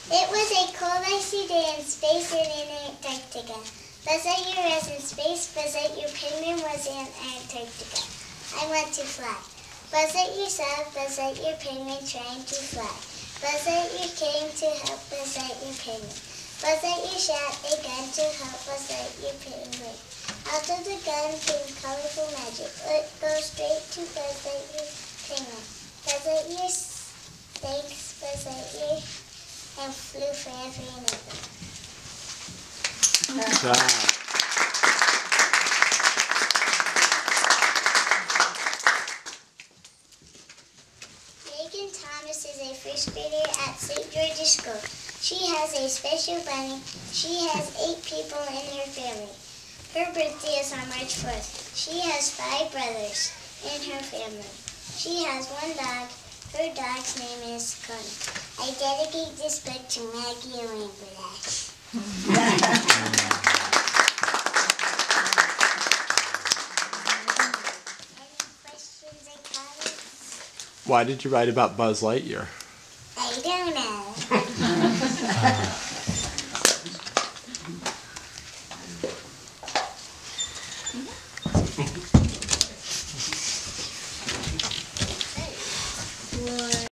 It was a cold, icy day in space and in Antarctica. Buzz Lightyear was in space. Buzz Lightyear penguin was in Antarctica. I want to fly. Buzz Lightyear saw Buzz Lightyear penguin trying to fly. Buzz Lightyear came to help Buzz Lightyear penguin. Buzz Lightyear shot a gun to help Buzz Lightyear penguin. Out of the gun came colorful magic. It goes straight to Buzz Lightyear penguin. Buzz Lightyear thanks Buzz Lightyear and flew forever and ever. Good job. Megan Thomas is a first grader at St. George's School. She has a special bunny. She has 8 people in her family. Her birthday is on March 4th. She has 5 brothers in her family. She has 1 dog. Her dog's name is Connie. I dedicate this book to Maggie and Rainbow. Any questions and comments? Why did you write about Buzz Lightyear?